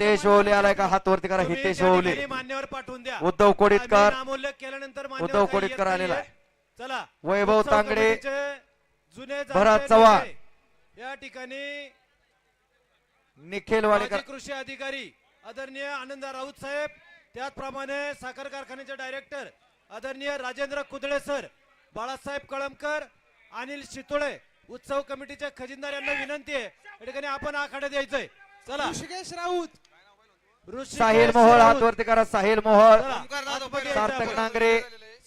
हितेश ओवले आलाय का? हात वरती करा. हितेश ओवले. मान्यवर पाठवून द्या. उद्धव कोडितकर. नामोल्लेख केल्यानंतर उद्धव कोडितकर आलेला आहे. चला. वैभव तांगडे. जुने भरत चव्हाण. या ठिकाणी निखिल वाडेकर. कृषी अधिकारी आदरणीय आनंद राऊत साहेब, त्याचप्रमाणे साखर कारखान्याचे डायरेक्टर आदरणीय राजेंद्र कुदळे सर, बाळासाहेब कळमकर, अनिल शितोळे, उत्सव कमिटीचे खजिनदार यांना विनंती आहे या ठिकाणी आपण आखाडे द्यायचंय. चला. ऋषिकेश राऊत. साहिल मोहोळ हात वरती करा. साहिल मोहोळ. सार्थक सार्थक नांगरे.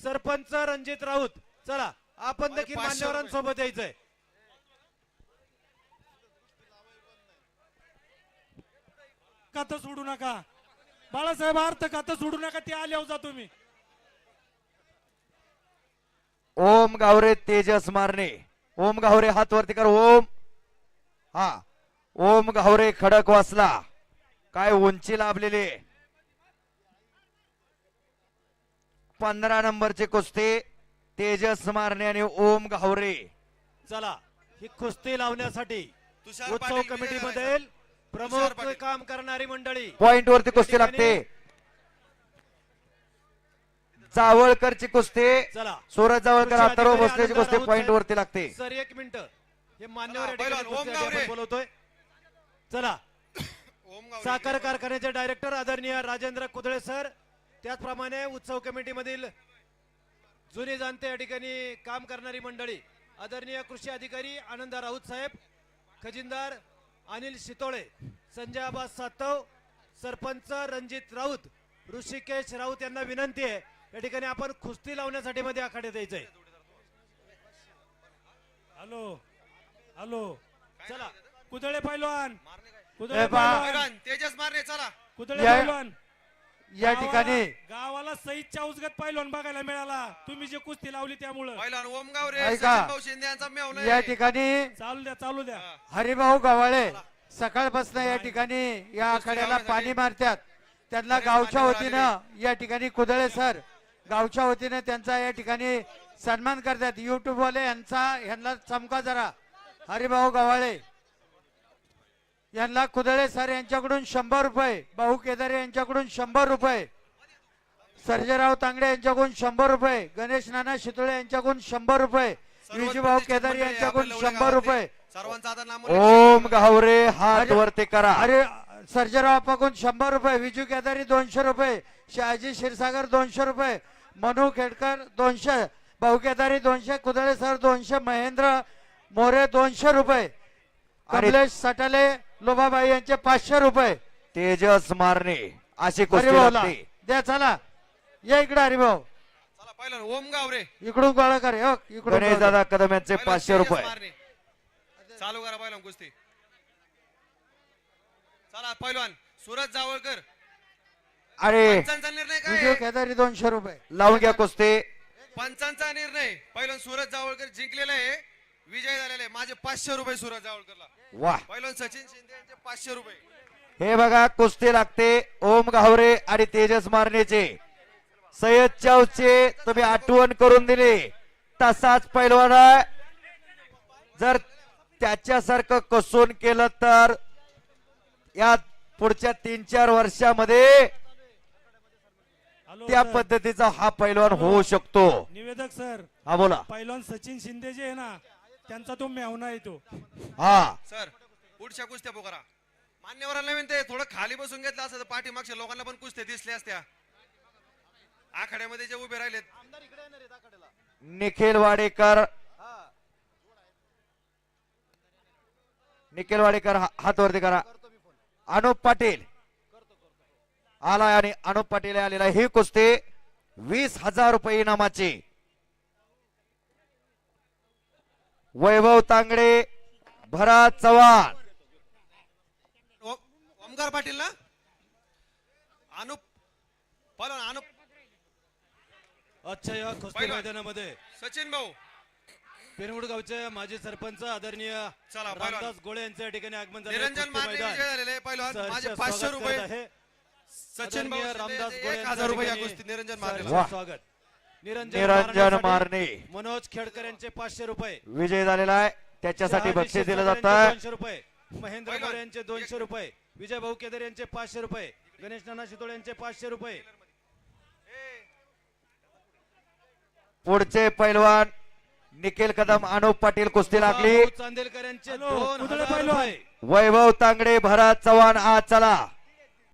सरपंच रणजित राऊत. चला आपण देखील मान्यवरांसोबत यायचंय. खातं सोडू नका बाळासाहेब, अर्थ खातं सोडू नका. ते आल्यावर जा तुम्ही. ओम गावरे तेजस मारणे. ओम गावरे हात वरती कर. ओम. हा ओम गावरे खडक वाचला. काय उंची लाभलेली. 15 नंबरचे कुस्ती तेजस मारणे आणि ओम गावरे. चला ही कुस्ती लावण्यासाठी उत्सव कमिटी मधील प्रमुख काम करणारी मंडळी पॉइंट वरती कुस्ती लागते. जावळकरची कुस्ती. चला. सूरज जावळकर अथर्व भोसलेची कुस्ती पॉइंट वरती लागते. सर एक मिनिट, हे मान्यवर बोलवतोय. चला. साखर कारखान्याचे डायरेक्टर आदरणीय राजेंद्र कुदळे सर, त्याचप्रमाणे उत्सव कमिटी मधील जुनी जाणते या ठिकाणी काम करणारी मंडळी आदरणीय कृषी अधिकारी आनंद राऊत साहेब, खजिनदार अनिल शितोळे, संजय आबा सातव, सरपंच रणजित राऊत, ऋषिकेश राऊत यांना विनंती आहे या ठिकाणी आपण कुस्ती लावण्यासाठी मध्ये आखाडे द्यायचंय. Hello hello. चला. कुदळे पैलवान. कुदळे पैलवान. तेजस मारणे. चला. कुदळे पैलवान. या ठिकाणी गावाला सईदच्या उजगत पैलवान बघायला मिळाला. तुम्ही जे कुस्ती लावली त्यामुळं. पैलवान ओम गावरे, ऐका. सचिन भाऊ शिंदे यांचा मेव या ठिकाणी चालू द्या चालू द्या. हरिभाऊ गव्हाळे सकाळपासून या ठिकाणी या आखाड्याला पाणी मारतात. त्यांना गावच्या वतीनं या ठिकाणी कुदळे सर गावच्या वतीनं त्यांचा या ठिकाणी सन्मान करतात. युट्यूब वाले यांना चमका जरा. हरिभाऊ गव्हाळे यांना कुदळे सर यांच्याकडून 100 रुपये, भाऊ केदारे यांच्याकडून 100 रुपये, सर्जेराव तांगडे यांच्याकडून 100 रुपये, गणेश नाना शितोळे यांच्याकडून 100 रुपये, विजूभाऊ केदारे यांच्याकडून 100 रुपये. ओम गावरे हात वरती करा. अरे सर्जेराव आपाकडून 100 रुपये, विजू केदारी 200 रुपये, शहाजी क्षीरसागर 200 रुपये, मनू खेडकर 200, भाऊ केदारी 200, कुदळे सर 200, महेंद्र मोरे 200 रुपये, कमलेश सटाले लोभाबाई यांचे 500 रुपये. तेजस मारणे अशी कुस्ती द्या. चला या इकडे हरिभाऊ. चला पैलवान ओम गावरे. इकडून गोळा कर. इकडून गणेश दादा कदम यांचे 500 रुपये. चालू करा पैलवान कुस्ती. चला पैलवान सूरज जावळकर. अरे पंचांचा निर्णय विजू काय? केदारी 200 रुपये. लावून घ्या कुस्ती. पंचांचा निर्णय पैलवान सूरज जावळकर जिंकलेला आहे, विजय झालेला आहे. माझे 500 रुपये सूरज जावळकरला. वाह. पैलवान सचिन शिंदे यांचे 500 रुपये. हे बघा कुस्ती लागते ओम गावरे आणि तेजस मारण्याचे. सय्यद चावचे तुम्ही आठवण करून दिली. तसाच पैलवान आहे. जर त्याच्यासारखं कसून केलं तर या पुढच्या 3-4 वर्षामध्ये त्या पद्धतीचा हा पैलवान होऊ शकतो. निवेदक सर. हा बोला. पैलवान सचिन शिंदे जे आहे ना त्यांचा तो मेवना येतो. हा सर पुढच्या कुस्त्या पोकरा. मान्यवरांना म्हणते थोडं खाली बसून घेतलं असं तर पाठीमागच्या लोकांना पण कुस्त्या दिसल्या असत्या. आखाड्यामध्ये जे उभे राहिलेत. निखिल वाडेकर. निखिल वाडेकर हात वरती करा. अनुप पाटील आलाय आणि अनुप पाटील आलेला. ही कुस्ती 20,000 रुपये इनामाची. वैभव तांगडे भरत चव्हाण. ओमकार पाटील ना. अनुप पैलवान अनुप. अच्छा. या कुस्ती मैदानामध्ये सचिन भाऊ पेरवड गावचे माजी सरपंच आदरणीय चला रामदास गोळे यांच्या ठिकाणी आगमन झाले. निरंजन मारणे विजय झालेले. पैलवान माझे 500 रुपये. सचिन भाऊ रामदास गोळे 1000 रुपये या कुस्ती निरंजन मारणे. स्वागत. निरंजन मारणे. मनोज खेडकर यांचे 500 रुपये विजय झालेला आहे. त्याच्यासाठी बक्षीस दिलं जातं. 200 रुपये. महेंद्र मोरे यांचे 200 रुपये. विजय भाऊ केदार यांचे 500 रुपये, गणेश नाना शितोळे यांचे 500 रुपये. पुढचे पैलवान निखिल कदम, अनुप पाटील कुस्ती लागली. चांदेलकर यांचे हॅलो, 2000 कुदळे पैलवान. रुपये. वैभव तांगडे, भरत चव्हाण, आज चला